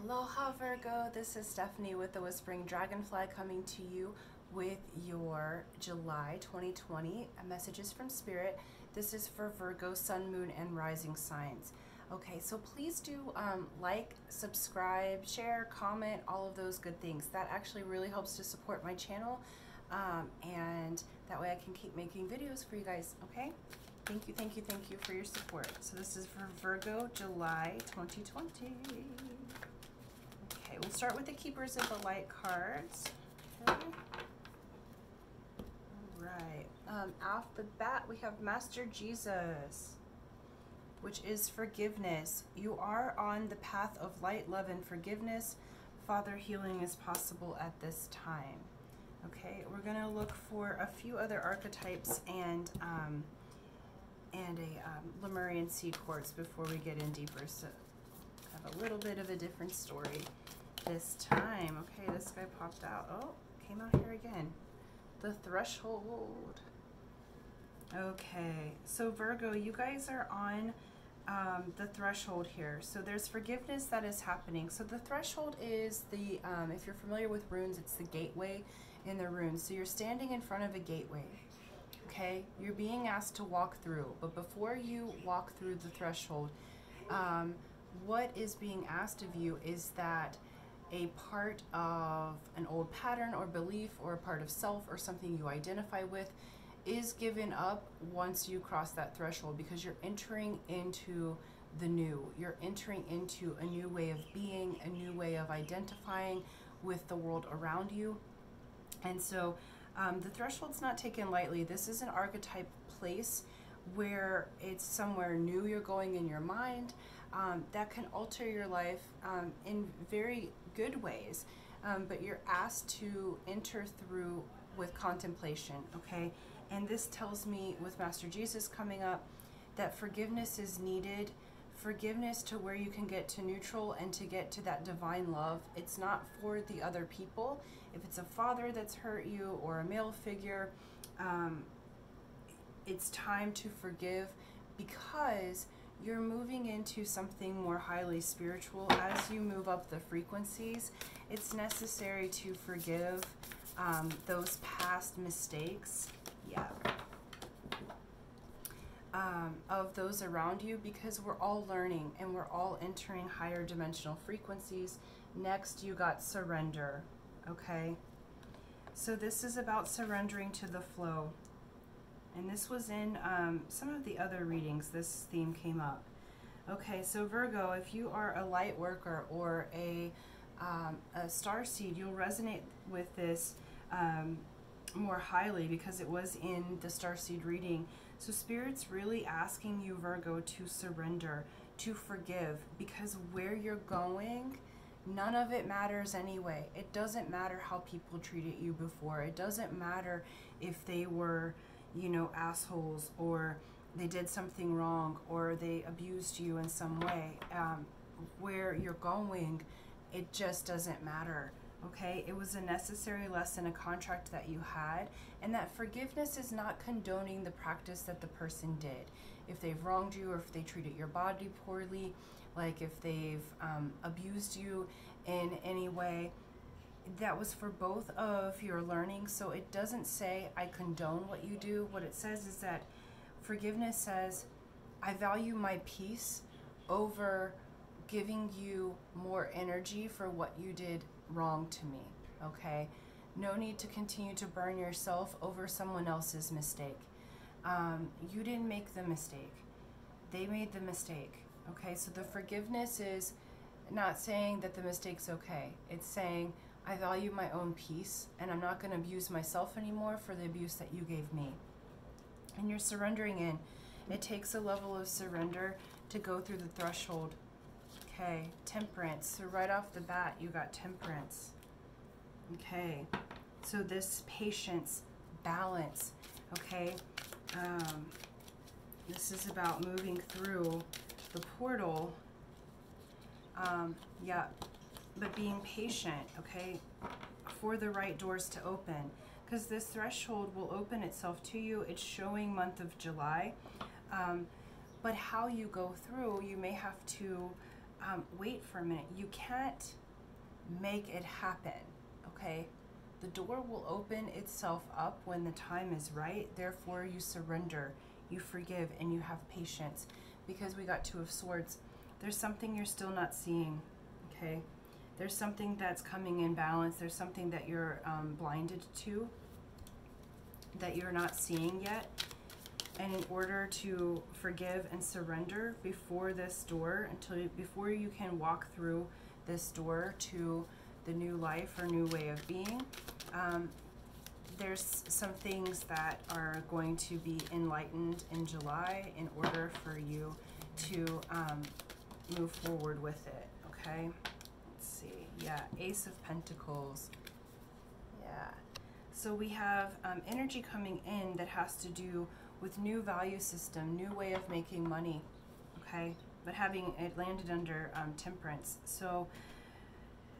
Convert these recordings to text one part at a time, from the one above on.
Aloha Virgo, this is Stephanie with the Whispering Dragonfly coming to you with your July 2020 messages from Spirit. This is for Virgo, Sun, Moon, and Rising signs. Okay, so please do like, subscribe, share, comment, all of those good things. That actually really helps to support my channel, and that way I can keep making videos for you guys, okay? Thank you, thank you, thank you for your support. So this is for Virgo, July 2020. Okay, we'll start with the Keepers of the Light cards. Okay. All right. Off the bat, we have Master Jesus, which is forgiveness. You are on the path of light, love, and forgiveness. Father, healing is possible at this time. Okay, we're going to look for a few other archetypes and a Lemurian seed quartz before we get in deeper. So have a little bit of a different story this time. Okay, this guy popped out. Oh, came out here again. The Threshold. Okay, so Virgo, you guys are on the threshold here. So there's forgiveness that is happening. So the threshold is the, if you're familiar with runes, it's the gateway in the runes. So you're standing in front of a gateway. Okay, you're being asked to walk through, but before you walk through the threshold, what is being asked of you is that a part of an old pattern or belief or a part of self or something you identify with is given up once you cross that threshold, because you're entering into the new. You're entering into a new way of being, a new way of identifying with the world around you. And so the threshold's not taken lightly. This is an archetype place where it's somewhere new you're going in your mind that can alter your life in very good ways. But you're asked to enter through with contemplation, okay? And this tells me, with Master Jesus coming up, that forgiveness is needed. Forgiveness to where you can get to neutral and to get to that divine love. It's not for the other people. If it's a father that's hurt you or a male figure, it's time to forgive, because you're moving into something more highly spiritual. As you move up the frequencies, it's necessary to forgive those past mistakes. Yeah. Of those around you, because we're all learning and we're all entering higher dimensional frequencies. Next, you got surrender. Okay, so this is about surrendering to the flow, and this was in some of the other readings. This theme came up. Okay, so Virgo, if you are a light worker or a starseed, you'll resonate with this more highly, because it was in the starseed reading. So Spirit's really asking you, Virgo, to surrender, to forgive, because where you're going, none of it matters anyway. It doesn't matter how people treated you before. It doesn't matter if they were, you know, assholes, or they did something wrong, or they abused you in some way. Where you're going, it just doesn't matter. Okay, it was a necessary lesson, a contract that you had, and that forgiveness is not condoning the practice that the person did. If they've wronged you, or if they treated your body poorly, like if they've abused you in any way, that was for both of your learning. So it doesn't say I condone what you do. What it says is that forgiveness says, I value my peace over giving you more energy for what you did wrong to me. Okay, no need to continue to burn yourself over someone else's mistake. You didn't make the mistake, they made the mistake. Okay, so the forgiveness is not saying that the mistake's okay. It's saying I value my own peace, and I'm not going to abuse myself anymore for the abuse that you gave me. And you're surrendering in. It takes a level of surrender to go through the threshold. Okay, temperance. So right off the bat, you got temperance. Okay, so this patience, balance. Okay, this is about moving through the portal. Yeah, but being patient, okay, for the right doors to open, because this threshold will open itself to you. It's showing month of July, but how you go through, you may have to wait for a minute. You can't make it happen, okay? The door will open itself up when the time is right. Therefore, you surrender, you forgive, and you have patience. Because we got Two of Swords, there's something you're still not seeing, okay? There's something that's coming in balance. There's something that you're blinded to, that you're not seeing yet. And in order to forgive and surrender before this door, before you can walk through this door to the new life or new way of being, there's some things that are going to be enlightened in July in order for you to move forward with it, okay? Let's see. Yeah, Ace of Pentacles. Yeah. So we have energy coming in that has to do with new value system, new way of making money, okay? But having it landed under Temperance. So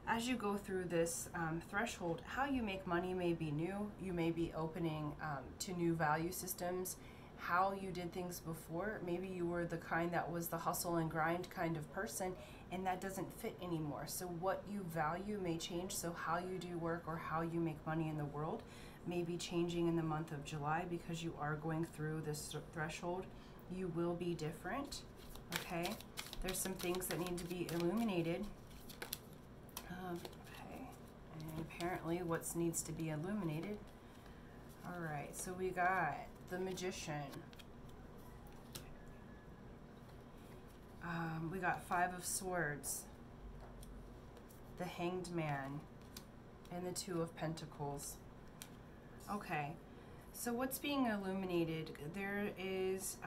as you go through this threshold, how you make money may be new. You may be opening to new value systems. How you did things before, maybe you were the kind that was the hustle and grind kind of person, and that doesn't fit anymore. So what you value may change. So how you do work or how you make money in the world may be changing in the month of July, because you are going through this threshold. You will be different, okay? There's some things that need to be illuminated. Okay, and apparently what needs to be illuminated. All right, so we got the Magician. We got Five of Swords, the Hanged Man, and the Two of Pentacles. Okay, so what's being illuminated? There is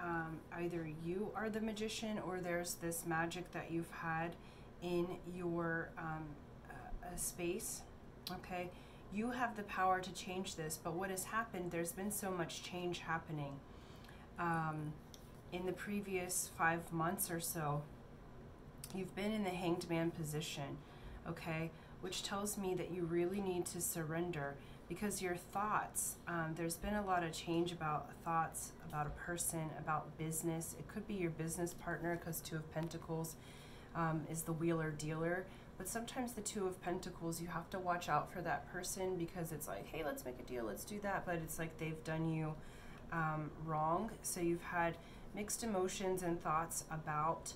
either you are the magician, or there's this magic that you've had in your space, okay? You have the power to change this, but what has happened, there's been so much change happening in the previous 5 months or so. You've been in the Hanged Man position, okay, which tells me that you really need to surrender, because your thoughts, there's been a lot of change about thoughts, about a person, about business. It could be your business partner, because Two of Pentacles is the wheeler dealer. But sometimes the Two of Pentacles, you have to watch out for that person, because it's like, hey, let's make a deal, let's do that. But it's like they've done you wrong. So you've had mixed emotions and thoughts about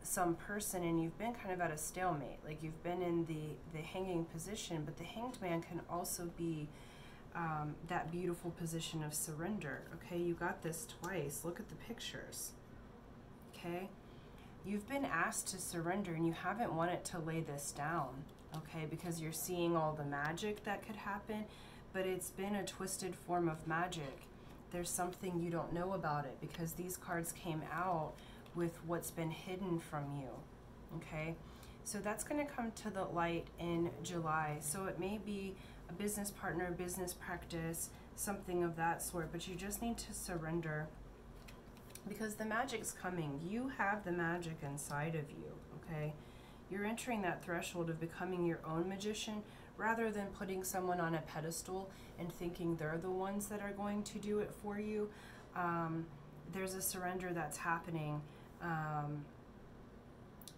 some person, and you've been kind of at a stalemate. Like you've been in the hanging position, but the Hanged Man can also be that beautiful position of surrender. Okay, you got this twice. Look at the pictures. Okay. You've been asked to surrender, and you haven't wanted to lay this down, okay, because you're seeing all the magic that could happen, but it's been a twisted form of magic. There's something you don't know about it, because these cards came out with what's been hidden from you, okay? So that's going to come to the light in July. So it may be a business partner, business practice, something of that sort, but you just need to surrender, because the magic's coming. You have the magic inside of you, okay? You're entering that threshold of becoming your own magician, rather than putting someone on a pedestal and thinking they're the ones that are going to do it for you. There's a surrender that's happening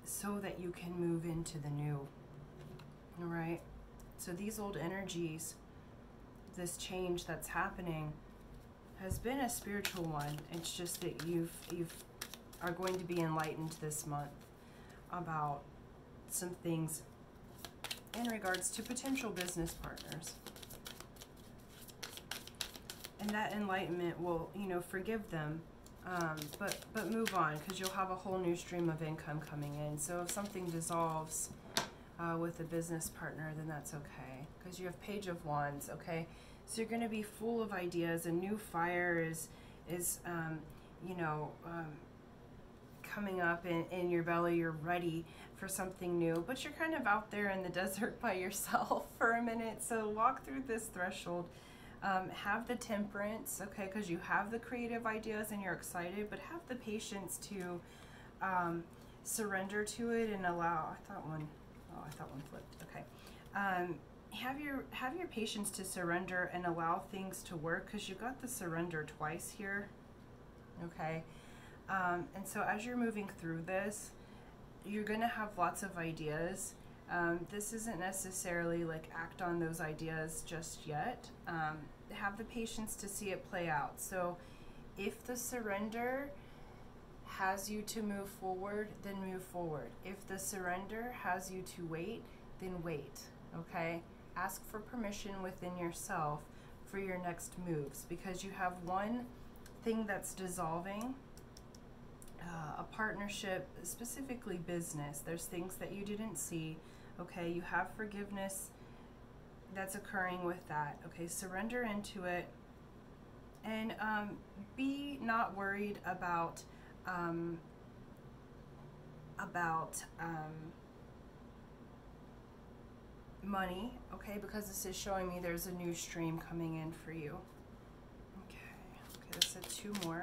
so that you can move into the new, all right? So these old energies, this change that's happening, has been a spiritual one. It's just that you are going to be enlightened this month about some things in regards to potential business partners. And that enlightenment will, you know, forgive them, but move on, because you'll have a whole new stream of income coming in. So if something dissolves with a business partner, then that's okay, because you have Page of Wands, okay? So you're going to be full of ideas. A new fire is you know, coming up in your belly. You're ready for something new, but you're kind of out there in the desert by yourself for a minute. So walk through this threshold. Have the Temperance, okay, because you have the creative ideas and you're excited, but have the patience to surrender to it and allow. I thought one flipped. Okay. Have your patience to surrender and allow things to work, because you got the surrender twice here, okay? And so as you're moving through this, you're going to have lots of ideas. This isn't necessarily like act on those ideas just yet. Have the patience to see it play out. So if the surrender has you to move forward, then move forward. If the surrender has you to wait, then wait, okay? Ask for permission within yourself for your next moves, because you have one thing that's dissolving, a partnership, specifically business. There's things that you didn't see, okay? You have forgiveness that's occurring with that, okay? Surrender into it, and be not worried about money, okay? Because this is showing me there's a new stream coming in for you. Okay, this is 2 more.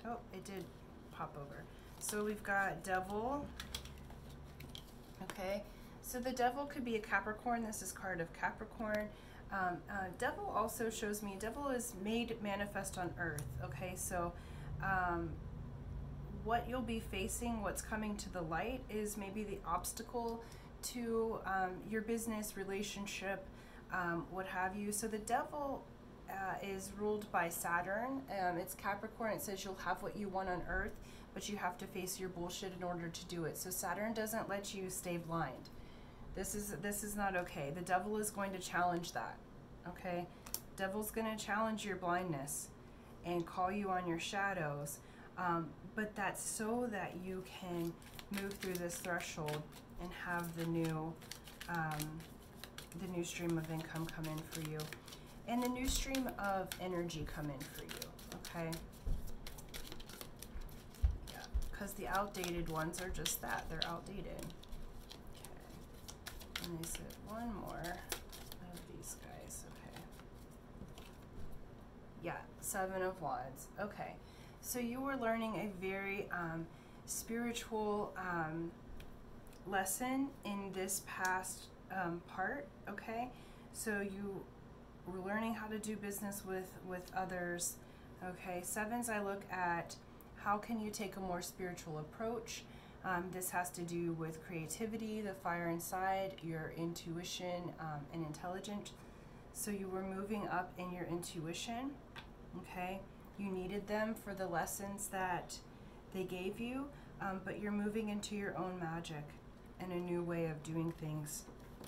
Oh, it did pop over. So we've got Devil. Okay, so the Devil could be a Capricorn. This is card of Capricorn. Devil also shows me, Devil is made manifest on earth. Okay, so what you'll be facing, what's coming to the light, is maybe the obstacle to your business, relationship, what have you. So the Devil is ruled by Saturn. It's Capricorn. It says you'll have what you want on earth, but you have to face your bullshit in order to do it. So Saturn doesn't let you stay blind. This is not okay. The Devil is going to challenge that, okay? Devil's going to challenge your blindness and call you on your shadows, but that's so that you can move through this threshold and have the new stream of income come in for you, and the new stream of energy come in for you, okay? Yeah, because the outdated ones are just that, they're outdated. Okay, and they said 1 more of these guys, okay. Yeah, 7 of Wands, okay. So you were learning a very spiritual lesson in this past part, okay? So you were learning how to do business with others, okay? 7s, I look at how can you take a more spiritual approach. This has to do with creativity, the fire inside, your intuition, and intelligence. So you were moving up in your intuition, okay? You needed them for the lessons that they gave you, but you're moving into your own magic and a new way of doing things,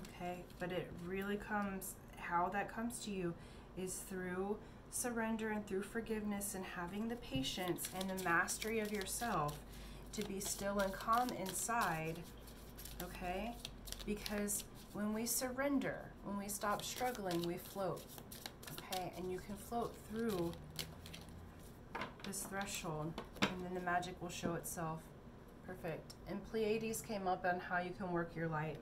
okay? But it really comes, how that comes to you is through surrender and through forgiveness and having the patience and the mastery of yourself to be still and calm inside, okay? Because when we surrender, when we stop struggling, we float, okay? And you can float through this threshold, and then the magic will show itself. Perfect. And Pleiades came up on how you can work your light.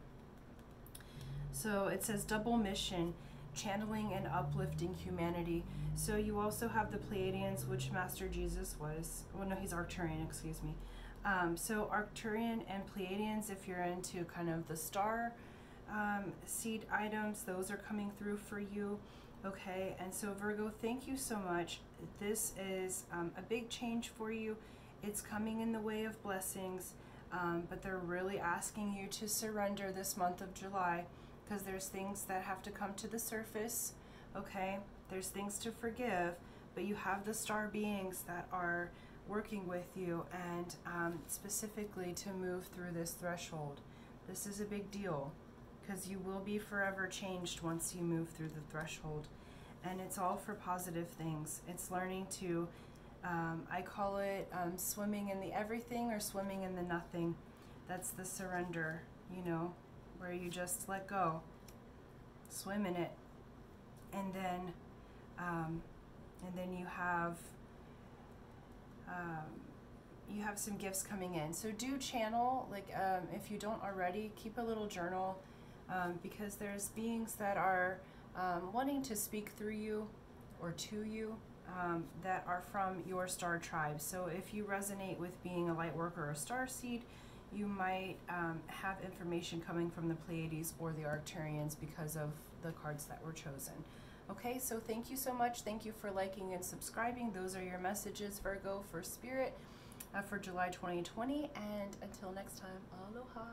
So it says double mission, channeling and uplifting humanity. So you also have the Pleiadians, which Master Jesus was. Well, no, he's Arcturian, excuse me. So Arcturian and Pleiadians, if you're into kind of the star seed items, those are coming through for you. Okay, and so Virgo, thank you so much. This is a big change for you. It's coming in the way of blessings, but they're really asking you to surrender this month of July, because there's things that have to come to the surface, okay? There's things to forgive, but you have the star beings that are working with you, and specifically to move through this threshold. This is a big deal, because you will be forever changed once you move through the threshold. And it's all for positive things. It's learning to, I call it swimming in the everything or swimming in the nothing. That's the surrender, you know, where you just let go, swim in it, and then you have some gifts coming in. So do channel, like if you don't already, keep a little journal, because there's beings that are wanting to speak through you or to you, that are from your star tribe. So if you resonate with being a light worker or a star seed, you might have information coming from the Pleiades or the Arcturians because of the cards that were chosen. Okay, so thank you so much. Thank you for liking and subscribing. Those are your messages, Virgo, for Spirit. for July 2020. And until next time, aloha.